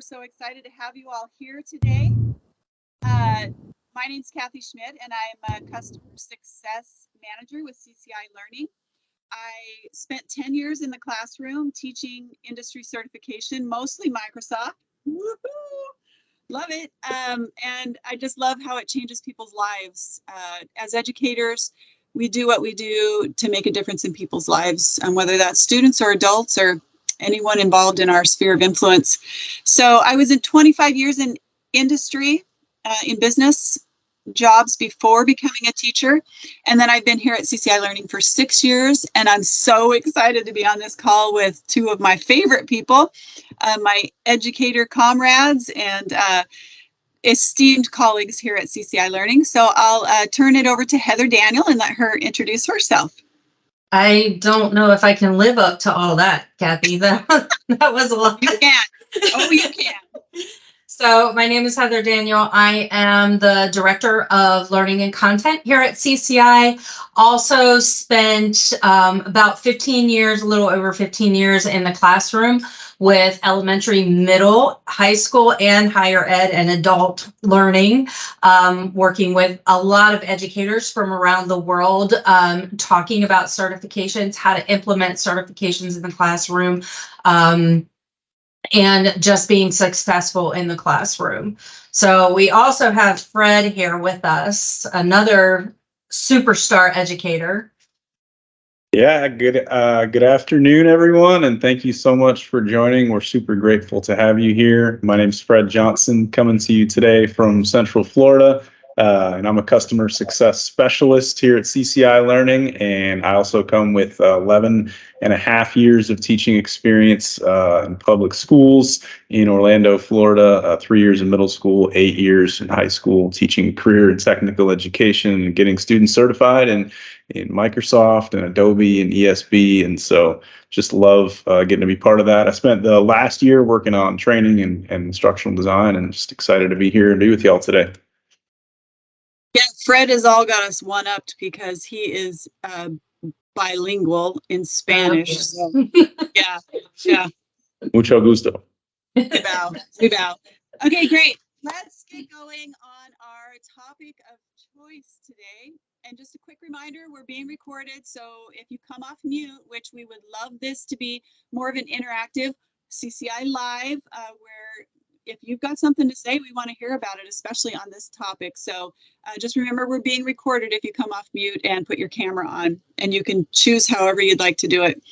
We're so excited to have you all here today. My name's Kathy Schmit, and I'm a customer success manager with CCI Learning. I spent 10 years in the classroom teaching industry certification, mostly Microsoft. Woohoo! Love it. And I just love how it changes people's lives. As educators, we do what we do to make a difference in people's lives, whether that's students or adults or anyone involved in our sphere of influence. So I was in 25 years in industry, in business jobs before becoming a teacher. And then I've been here at CCI Learning for 6 years. And I'm so excited to be on this call with two of my favorite people, my educator comrades and esteemed colleagues here at CCI Learning. So I'll turn it over to Heather Daniel and let her introduce herself. I don't know if I can live up to all that, Kathy. That was a lot. You can. Oh, you can. So my name is Heather Daniel. I am the Director of Learning and Content here at CCI. Also spent about 15 years, a little over 15 years in the classroom with elementary, middle, high school, and higher ed and adult learning, working with a lot of educators from around the world, talking about certifications, how to implement certifications in the classroom, and just being successful in the classroom. So we also have Fred here with us, another superstar educator. Yeah, good afternoon, everyone, and thank you so much for joining. We're super grateful to have you here. My name's Fred Johnson, coming to you today from Central Florida, and I'm a customer success specialist here at CCI Learning, and I also come with 11 and a half years of teaching experience in public schools in Orlando, Florida, 3 years in middle school, 8 years in high school, teaching career and technical education and getting students certified in Microsoft and Adobe and ESB. And so just love getting to be part of that. I spent the last year working on training and instructional design, and just excited to be here and be with y'all today. Yeah, Fred has all got us one-upped because he is bilingual in Spanish. So, yeah. Mucho gusto. We bow. Okay, great. Let's get going on our topic of choice today. And just a quick reminder, we're being recorded. So if you come off mute, which we would love this to be more of an interactive CCI Live, where if you've got something to say, we want to hear about it, especially on this topic. So just remember, we're being recorded if you come off mute and put your camera on, and you can choose however you'd like to do it.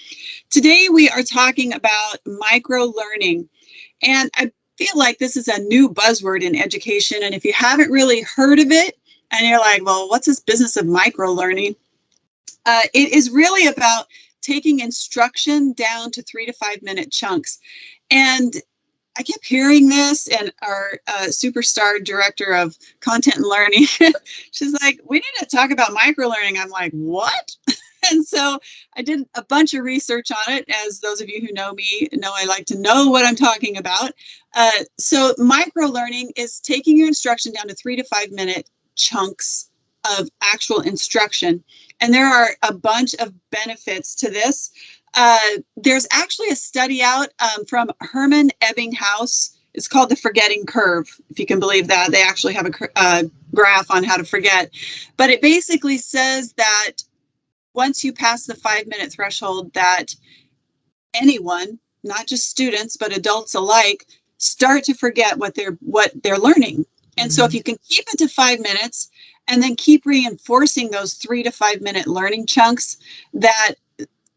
Today, we are talking about micro-learning. And I feel like this is a new buzzword in education. And if you haven't really heard of it, and you're like, well, what's this business of micro-learning? It is really about taking instruction down to 3 to 5 minute chunks. And I kept hearing this, and our superstar director of content and learning, she's like, we need to talk about micro-learning. I'm like, what? And so I did a bunch of research on it. As those of you who know me know, I like to know what I'm talking about. So micro-learning is taking your instruction down to 3 to 5 minute chunks of actual instruction. And there are a bunch of benefits to this. There's actually a study out from Herman Ebbinghaus. It's called the forgetting curve, if you can believe that. They actually have a graph on how to forget. But it basically says that once you pass the 5 minute threshold, that anyone, not just students, but adults alike, start to forget what they're learning. And so if you can keep it to 5 minutes and then keep reinforcing those 3 to 5 minute learning chunks, that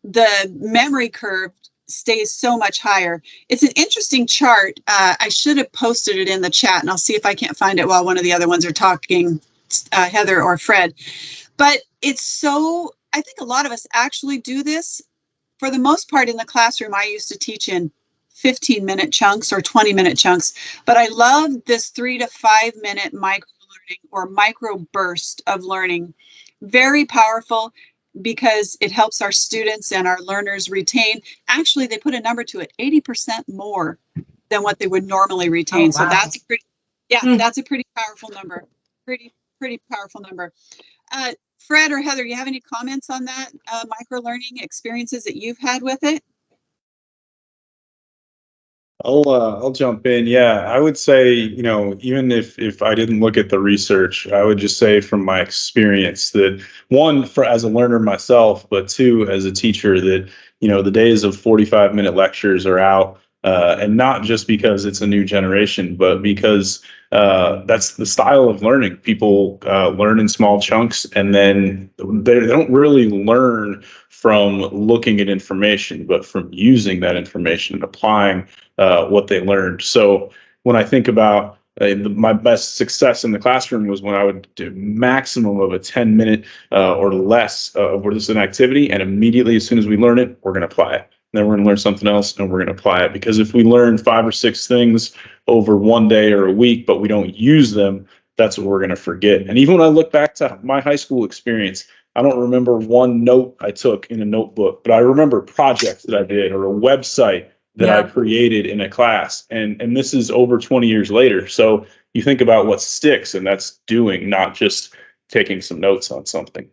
the memory curve stays so much higher. It's an interesting chart. I should have posted it in the chat, and I'll see if I can't find it while one of the other ones are talking, Heather or Fred. But it's so, I think a lot of us actually do this. For the most part in the classroom, I used to teach in 15-minute chunks or 20-minute chunks, but I love this 3 to 5 minute micro-learning or micro burst of learning. Very powerful because it helps our students and our learners retain. Actually, they put a number to it, 80% more than what they would normally retain. Oh, wow. So that's that's a pretty powerful number. Pretty powerful number. Fred or Heather, you have any comments on that micro-learning experiences that you've had with it? I'll jump in. Yeah, I would say, even if I didn't look at the research, I would just say from my experience that one, for as a learner myself, but two, as a teacher, that the days of 45-minute lectures are out, and not just because it's a new generation, but because that's the style of learning. People learn in small chunks, and then they don't really learn from looking at information, but from using that information and applying what they learned. So when I think about my best success in the classroom was when I would do maximum of a 10-minute or less of what is an activity, and immediately as soon as we learn it, we're going to apply it. Then we're going to learn something else, and we're going to apply it. Because if we learn 5 or 6 things over one day or a week, but we don't use them, that's what we're going to forget. And even when I look back to my high school experience, I don't remember one note I took in a notebook, but I remember projects that I did or a website that I created in a class. And this is over 20 years later. So you think about what sticks, and that's doing, not just taking some notes on something.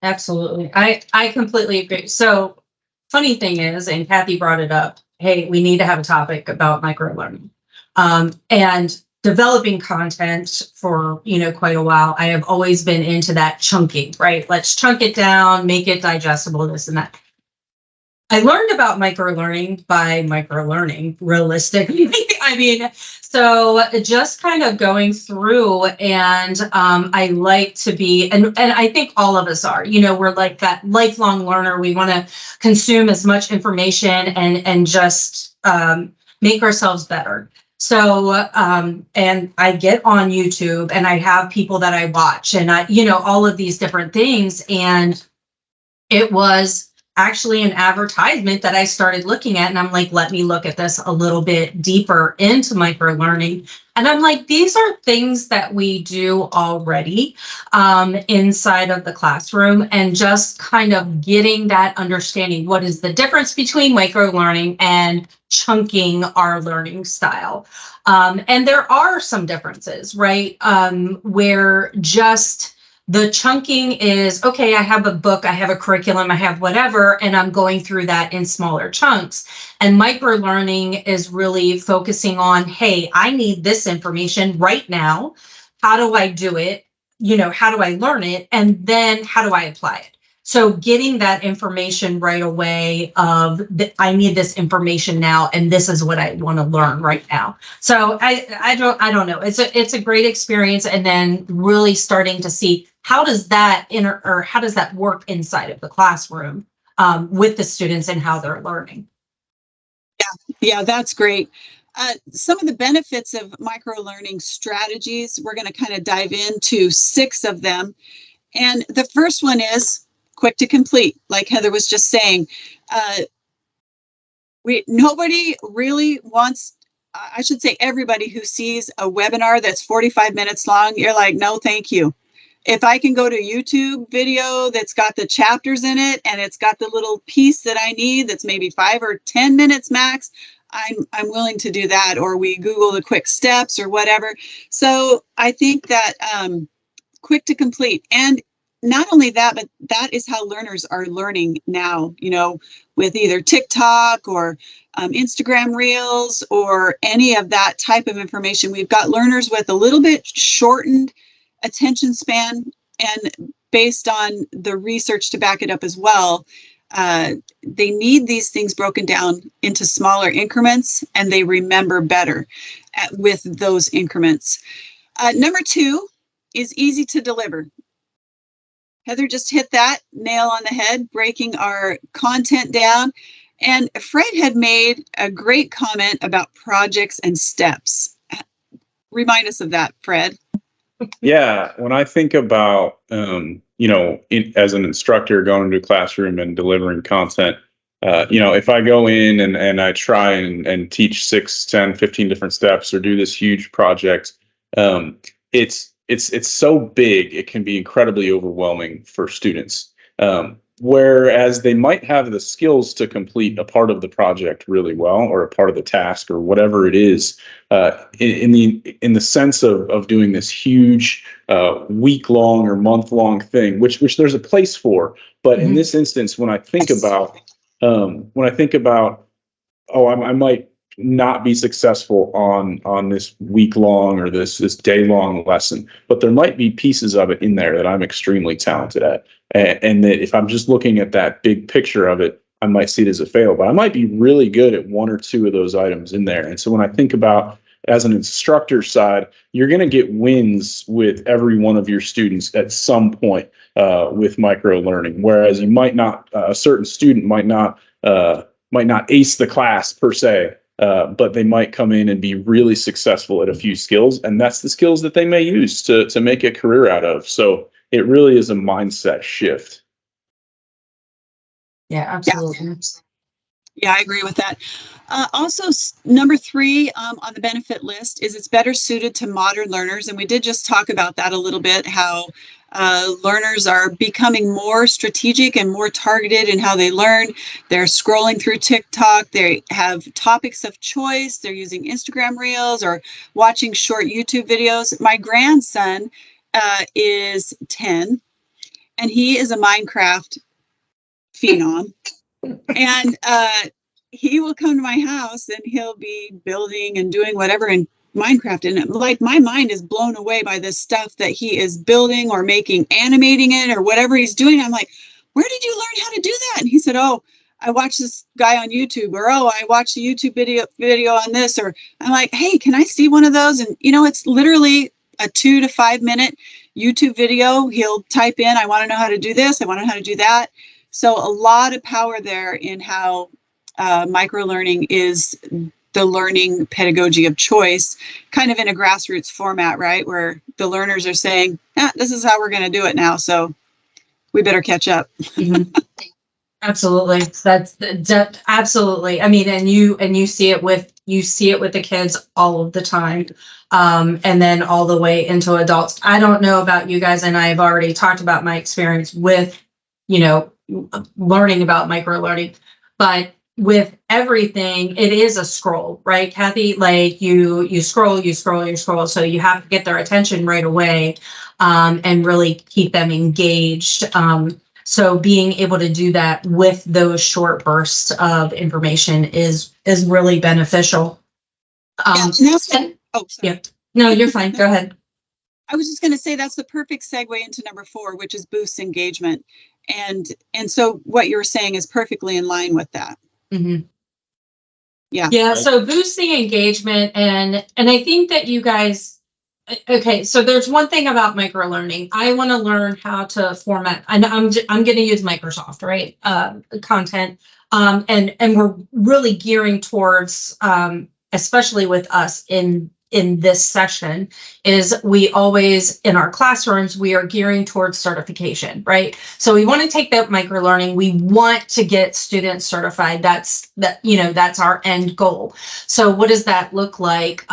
Absolutely. I completely agree. So funny thing is, and Kathy brought it up, hey, we need to have a topic about microlearning. And developing content for, quite a while, I have always been into that chunking, right? Let's chunk it down, make it digestible, this and that. I learned about microlearning by microlearning, realistically. I mean, so just kind of going through, and I like to be, and I think all of us are, we're like that lifelong learner. We want to consume as much information and just make ourselves better. So, and I get on YouTube, and I have people that I watch, and all of these different things. And it was actually an advertisement that I started looking at, and I'm like, let me look at this a little bit deeper into microlearning. And I'm like, these are things that we do already inside of the classroom, and just kind of getting that understanding. What is the difference between microlearning and chunking our learning style? And there are some differences, right? Where just the chunking is, okay, I have a book, I have a curriculum, I have whatever, and I'm going through that in smaller chunks. And microlearning is really focusing on, hey, I need this information right now. How do I do it? How do I learn it? And then how do I apply it? So getting that information right away of I need this information now, and this is what I want to learn right now. So I don't know. It's a great experience, and then really starting to see how does that how does that work inside of the classroom with the students and how they're learning. Yeah, that's great. Some of the benefits of microlearning strategies, we're going to kind of dive into 6 of them. And the first one is quick to complete, like Heather was just saying. Nobody really wants, I should say everybody who sees a webinar that's 45 minutes long, you're like, no, thank you. If I can go to a YouTube video that's got the chapters in it, and it's got the little piece that I need that's maybe 5 or 10 minutes max, I'm willing to do that. Or we Google the quick steps or whatever. So I think that quick to complete. And not only that, but that is how learners are learning now, with either TikTok or Instagram Reels or any of that type of information. We've got learners with a little bit shortened attention span, and based on the research to back it up as well, they need these things broken down into smaller increments, and they remember better with those increments. Number 2 is easy to deliver. Heather just hit that nail on the head, breaking our content down. And Fred had made a great comment about projects and steps. Remind us of that, Fred. Yeah, when I think about, as an instructor going to a classroom and delivering content, if I go in and I try and teach 6, 10, 15 different steps or do this huge project, it's so big, it can be incredibly overwhelming for students. Whereas they might have the skills to complete a part of the project really well, or a part of the task, or whatever it is, in the sense of doing this huge week-long or month-long thing, which there's a place for. But in this instance, when I think about, I might not be successful on this week long or this day long lesson, but there might be pieces of it in there that I'm extremely talented at, and that if I'm just looking at that big picture of it, I might see it as a fail, but I might be really good at one or two of those items in there. And so when I think about as an instructor side, you're going to get wins with every one of your students at some point with micro learning, whereas you might not, a certain student might not ace the class per se, but they might come in and be really successful at a few skills, and that's the skills that they may use to make a career out of. So it really is a mindset shift. Yeah, absolutely. Yeah, I agree with that. Also, number 3 on the benefit list is it's better suited to modern learners. And we did just talk about that a little bit, how learners are becoming more strategic and more targeted in how they learn. They're scrolling through TikTok. They have topics of choice. They're using Instagram Reels or watching short YouTube videos. My grandson is 10, and he is a Minecraft phenom. And he will come to my house and he'll be building and doing whatever in Minecraft. And like, my mind is blown away by this stuff that he is building or making, animating it or whatever he's doing. I'm like, where did you learn how to do that? And he said, oh, I watched this guy on YouTube, or, oh, I watched a YouTube video on this. Or I'm like, hey, can I see one of those? And, you know, it's literally a 2 to 5 minute YouTube video. He'll type in, I want to know how to do this. I want to know how to do that. So a lot of power there in how microlearning is the learning pedagogy of choice, kind of in a grassroots format, right? Where the learners are saying, this is how we're going to do it now. So we better catch up. Mm-hmm. Absolutely. That's absolutely. I mean, and you see it with the kids all of the time. And then all the way into adults. I don't know about you guys, and I've already talked about my experience with, learning about microlearning, but with everything, it is a scroll, right, Kathy? Like you scroll. So you have to get their attention right away, and really keep them engaged. So being able to do that with those short bursts of information is really beneficial. Sorry. Yeah. No, you're fine. Go ahead. I was just going to say that's the perfect segue into number 4, which is boost engagement. And so what you were saying is perfectly in line with that. Mm-hmm. Yeah. Yeah. So boosting engagement, and I think that you guys, okay. So there's one thing about microlearning. I want to learn how to format, and I'm going to use Microsoft, right? Content, and we're really gearing towards, especially with us in this session, is we always, in our classrooms, we are gearing towards certification, right? So we want to take that microlearning. We want to get students certified. That's our end goal. So what does that look like?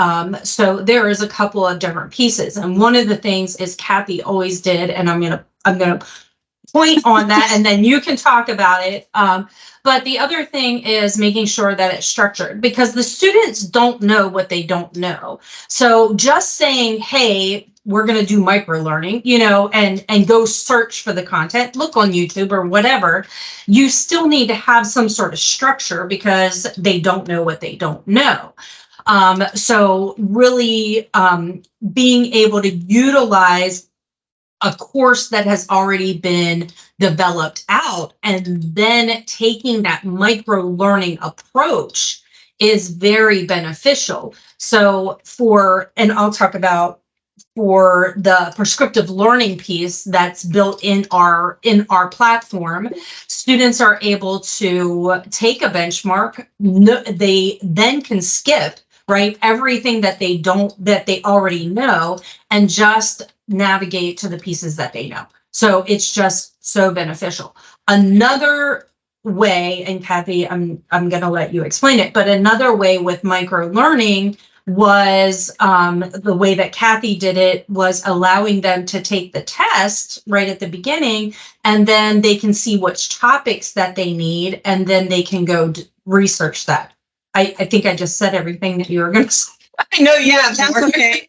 So there is a couple of different pieces. And one of the things is Kathy always did, and I'm going to point on that, and then you can talk about it. But the other thing is making sure that it's structured, because the students don't know what they don't know. So just saying, hey, we're going to do microlearning, and go search for the content, look on YouTube or whatever, you still need to have some sort of structure because they don't know what they don't know. So really being able to utilize a course that has already been developed out, and then taking that micro learning approach is very beneficial. So and I'll talk about for the prescriptive learning piece that's built in our platform, students are able to take a benchmark. They then can skip, right, everything that they already know, and just navigate to the pieces that they know. So it's just so beneficial. Another way, and Kathy, I'm going to let you explain it, but another way with micro learning was the way that Kathy did it was allowing them to take the test right at the beginning, and then they can see which topics that they need, and then they can go research that. I think I just said everything that you were going to say. I know you have. That's okay.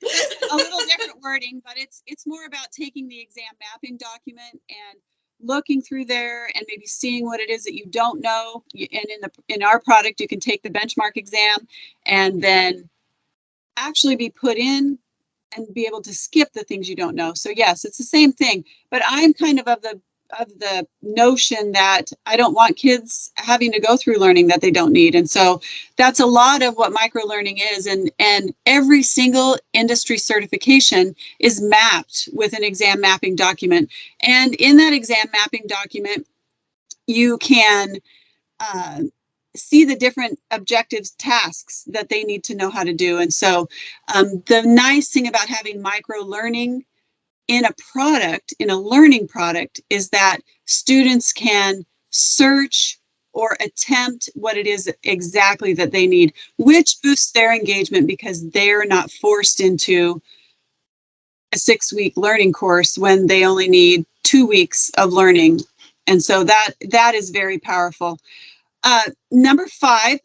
A little different wording, but it's more about taking the exam mapping document and looking through there and maybe seeing what it is that you don't know. And in our product, you can take the benchmark exam and then actually be put in and be able to skip the things you don't know. So yes, it's the same thing, but I'm kind of the notion that I don't want kids having to go through learning that they don't need. And so that's a lot of what microlearning is. And every single industry certification is mapped with an exam mapping document. And in that exam mapping document, you can see the different objectives, tasks that they need to know how to do. And so the nice thing about having microlearning in a product, in a learning product, is that students can search or attempt what it is exactly that they need, which boosts their engagement because they're not forced into a 6-week learning course when they only need 2 weeks of learning. And so that is very powerful. Number 5,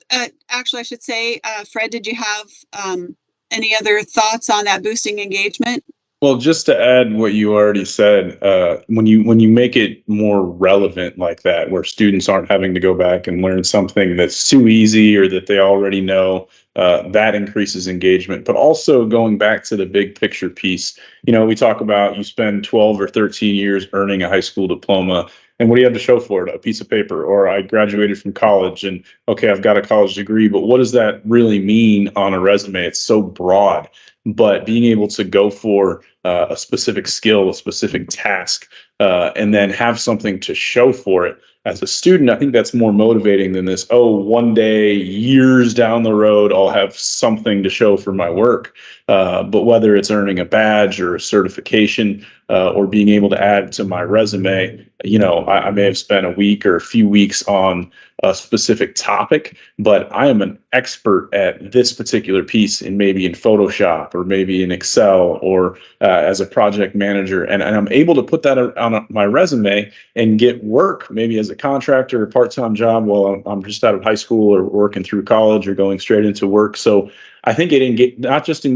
actually, I should say, Fred, did you have any other thoughts on that boosting engagement? Well, just to add what you already said, when you make it more relevant like that, where students aren't having to go back and learn something that's too easy or that they already know, that increases engagement. But also going back to the big picture piece, we talk about you spend 12 or 13 years earning a high school diploma. And what do you have to show for it? A piece of paper, or I graduated from college and okay, I've got a college degree, but what does that really mean on a resume? It's so broad. But being able to go for a specific skill, a specific task, and then have something to show for it as a student, I think that's more motivating than this, one day, years down the road, I'll have something to show for my work. But whether it's earning a badge or a certification or being able to add to my resume, I may have spent a week or a few weeks on a specific topic, but I am an expert at this particular piece maybe in Photoshop or maybe in Excel or as a project manager. And I'm able to put that on my resume and get work, maybe as a contractor or part-time job while I'm just out of high school or working through college or going straight into work. So I think it not just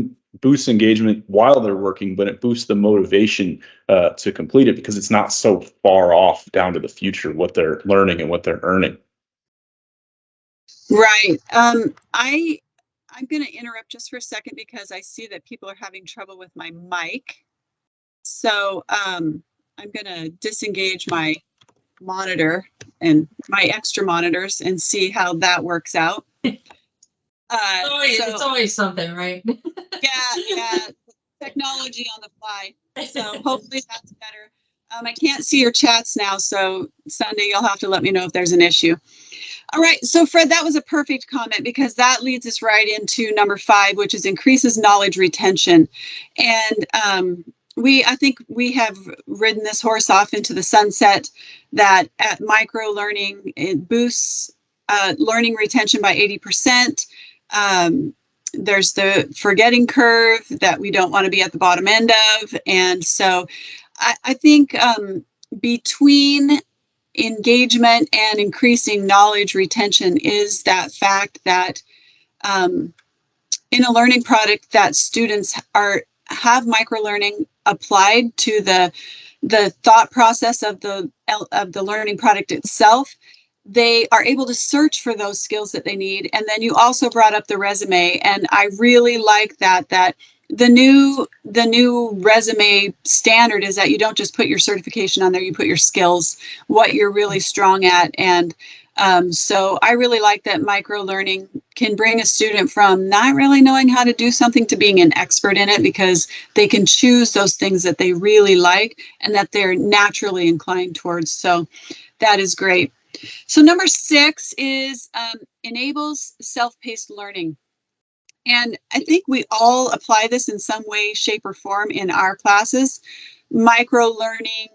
boosts engagement while they're working, but it boosts the motivation to complete it because it's not so far off down to the future, what they're learning and what they're earning. Right. I'm going to interrupt just for a second because I see that people are having trouble with my mic. So I'm going to disengage my monitor and my extra monitors and see how that works out. It's always something, right? Yeah. Technology on the fly. So hopefully that's better. I can't see your chats now, so Sunday you'll have to let me know if there's an issue. All right, so Fred, that was a perfect comment because that leads us right into number 5, which is increases knowledge retention. And I think we have ridden this horse off into the sunset that at microlearning, it boosts learning retention by 80%. There's the forgetting curve that we don't want to be at the bottom end of. And so I think between engagement and increasing knowledge retention is that fact that in a learning product that students have microlearning applied to the thought process of the learning product itself, they are able to search for those skills that they need. And then you also brought up the resume, and I really like that the new resume standard is that you don't just put your certification on there, you put your skills, what you're really strong at. And so I really like that microlearning can bring a student from not really knowing how to do something to being an expert in it because they can choose those things that they really like and that they're naturally inclined towards. So that is great. So number 6 is enables self-paced learning. And I think we all apply this in some way, shape, or form in our classes. Micro-learning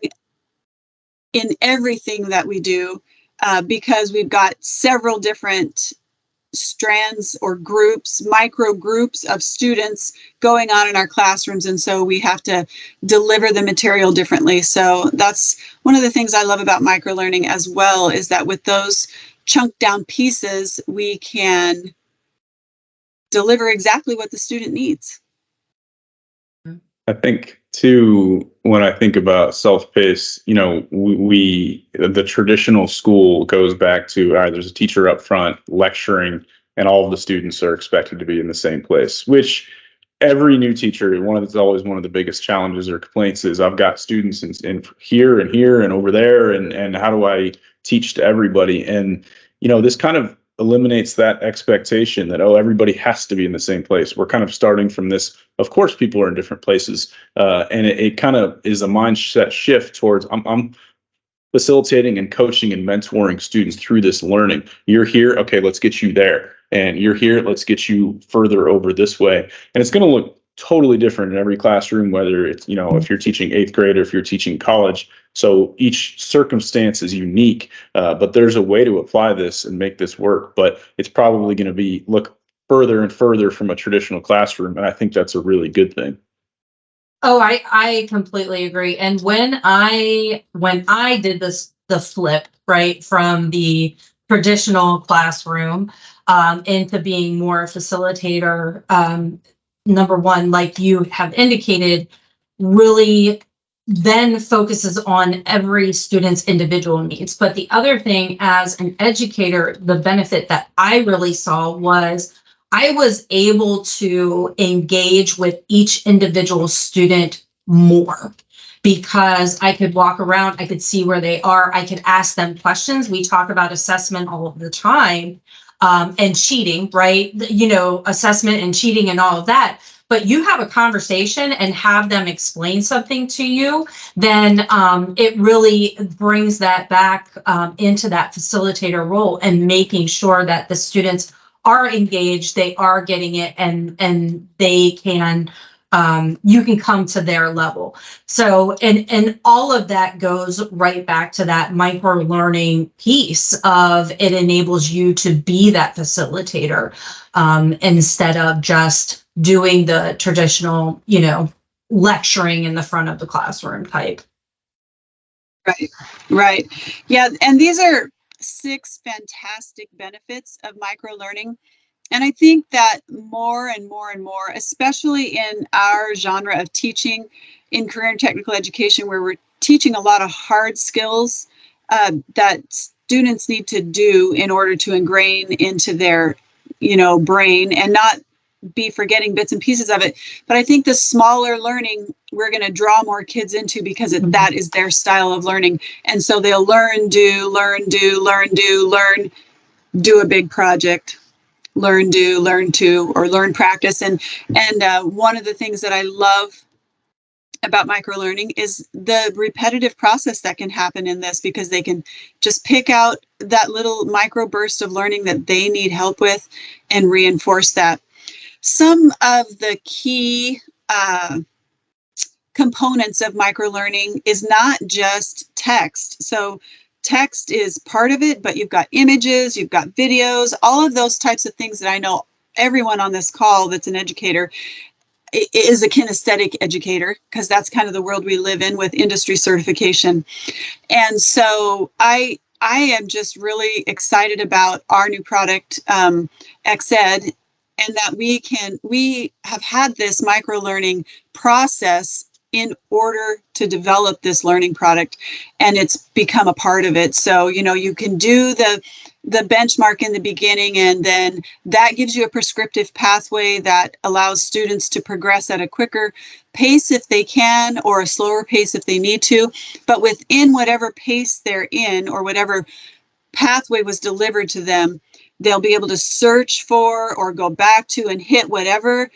in everything that we do because we've got several different strands or groups, micro groups of students going on in our classrooms. And so we have to deliver the material differently. So that's one of the things I love about micro-learning as well, is that with those chunked down pieces, we can deliver exactly what the student needs. I think too, when I think about self-paced, you know, the traditional school goes back to, all right, there's a teacher up front lecturing, and all of the students are expected to be in the same place, which every new teacher, it's always one of the biggest challenges or complaints is, I've got students in here and here and over there, and how do I teach to everybody? And, you know, this kind of eliminates that expectation that, oh, everybody has to be in the same place. We're kind of starting from this. Of course, people are in different places, and it kind of is a mindset shift towards, I'm facilitating and coaching and mentoring students through this learning. You're here, okay, let's get you there. And you're here, let's get you further over this way. And it's going to look totally different in every classroom, whether it's, you know, if you're teaching 8th grade or if you're teaching college. So each circumstance is unique, but there's a way to apply this and make this work. But it's probably going to look further and further from a traditional classroom. And I think that's a really good thing. Oh, I completely agree. And when I did the flip, right, from the traditional classroom into being more a facilitator, number one, like you have indicated, really then focuses on every student's individual needs. But the other thing, as an educator, the benefit that I really saw was I was able to engage with each individual student more, because I could walk around, I could see where they are, I could ask them questions. We talk about assessment all of the time, and cheating, right? You know, assessment and cheating and all of that. But you have a conversation and have them explain something to you, then it really brings that back into that facilitator role and making sure that the students are engaged, they are getting it, and they can, you can come to their level. So, and all of that goes right back to that micro learning piece of, it enables you to be that facilitator instead of just doing the traditional, you know, lecturing in the front of the classroom type. Right. Yeah, and these are 6 fantastic benefits of micro learning. And I think that more and more and more, especially in our genre of teaching in career and technical education, where we're teaching a lot of hard skills that students need to do in order to ingrain into their, you know, brain and not be forgetting bits and pieces of it. But I think the smaller learning we're going to draw more kids into, because that is their style of learning. And so they'll learn, do a big project, learn, do, learn to, or learn, practice. And one of the things that I love about microlearning is the repetitive process that can happen in this, because they can just pick out that little micro burst of learning that they need help with and reinforce that. Some of the key components of microlearning is not just text. So text is part of it, but you've got images, you've got videos, all of those types of things that I know everyone on this call that's an educator is a kinesthetic educator, because that's kind of the world we live in with industry certification. And so I am just really excited about our new product, XEd, and that we have had this micro-learning process in order to develop this learning product, and it's become a part of it. So, you know, you can do the benchmark in the beginning, and then that gives you a prescriptive pathway that allows students to progress at a quicker pace if they can, or a slower pace if they need to. But within whatever pace they're in, or whatever pathway was delivered to them, they'll be able to search for or go back to and hit whatever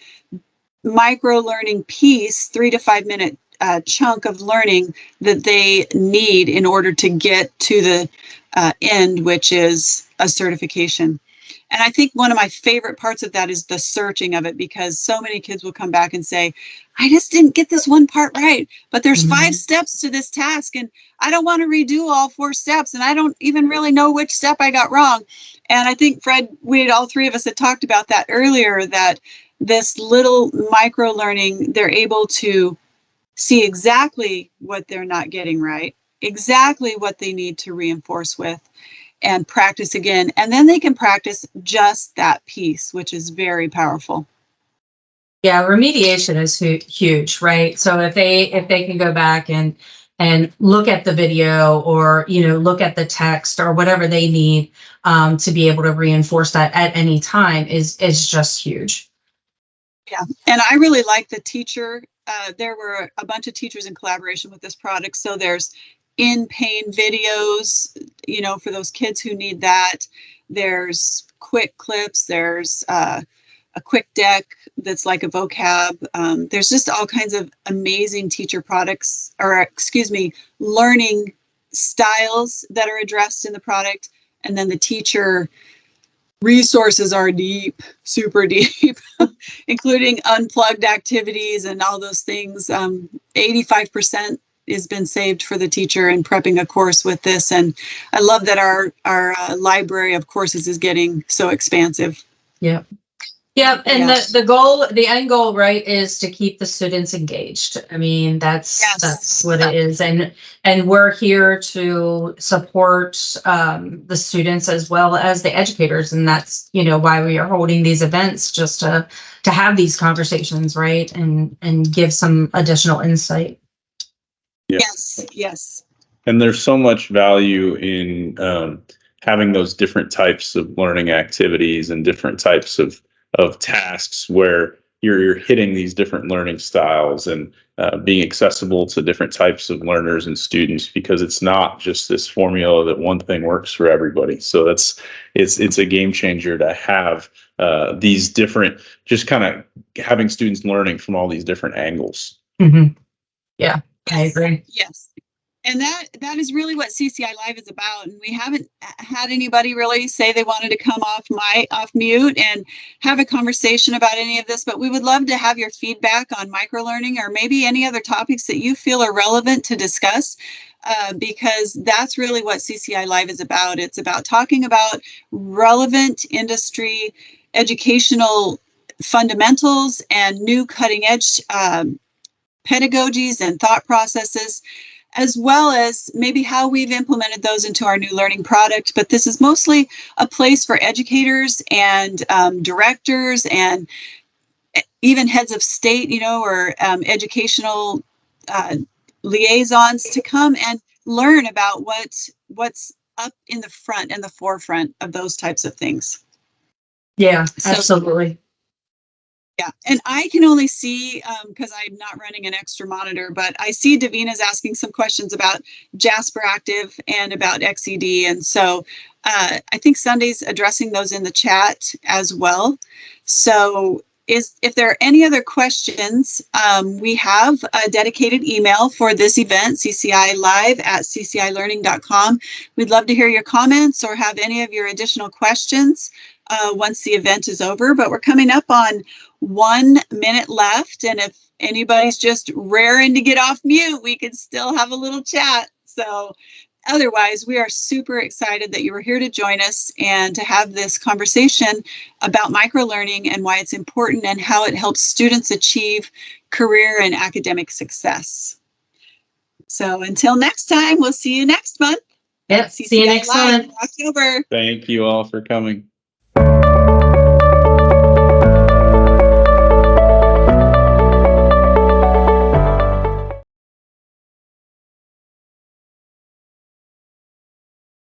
micro learning piece, 3 to 5 minute chunk of learning that they need in order to get to the end, which is a certification. And I think one of my favorite parts of that is the searching of it, because so many kids will come back and say, I just didn't get this one part right, but there's 5 steps to this task, and I don't want to redo all 4 steps, and I don't even really know which step I got wrong. And I think, Fred, all 3 of us had talked about that earlier, that this little micro learning, they're able to see exactly what they're not getting right, exactly what they need to reinforce with, and practice again. And then they can practice just that piece, which is very powerful. Yeah, remediation is huge, right? So if they can go back and look at the video, or look at the text or whatever they need to be able to reinforce that at any time is just huge. Yeah, and I really like the teacher. There were a bunch of teachers in collaboration with this product. So there's in-pain videos, for those kids who need that. There's quick clips. There's a quick deck that's like a vocab. There's just all kinds of amazing teacher products, or learning styles that are addressed in the product. And then the teacher resources are deep, super deep, including unplugged activities and all those things. 85% has been saved for the teacher in prepping a course with this. And I love that our library of courses is getting so expansive. Yeah. Yeah, and the end goal, right, is to keep the students engaged. I mean, that's what it is, and we're here to support the students as well as the educators, and that's why we are holding these events, just to have these conversations, right, and give some additional insight. Yes. And there's so much value in having those different types of learning activities and different types of tasks where you're hitting these different learning styles and being accessible to different types of learners and students, because it's not just this formula that one thing works for everybody. So it's a game changer to have these different, just kind of having students learning from all these different angles. Mm-hmm. Yeah, I agree. Yes. And that is really what CCI Live is about. And we haven't had anybody really say they wanted to come off mute and have a conversation about any of this, but we would love to have your feedback on microlearning, or maybe any other topics that you feel are relevant to discuss, because that's really what CCI Live is about. It's about talking about relevant industry educational fundamentals and new cutting edge pedagogies and thought processes, as well as maybe how we've implemented those into our new learning product. But this is mostly a place for educators and directors and even heads of state, or educational liaisons to come and learn about what's up in the front and the forefront of those types of things. Yeah, absolutely. Yeah, and I can only see, because I'm not running an extra monitor, but I see Davina's asking some questions about Jasper Active and about XED. And so I think Sunday's addressing those in the chat as well. So if there are any other questions, we have a dedicated email for this event, CCI Live at ccIlearning.com. We'd love to hear your comments or have any of your additional questions once the event is over. But we're coming up on 1 minute left. And if anybody's just raring to get off mute, we could still have a little chat. So otherwise, we are super excited that you were here to join us and to have this conversation about microlearning and why it's important and how it helps students achieve career and academic success. So until next time, we'll see you next month. Yep, see you next month. October. Thank you all for coming.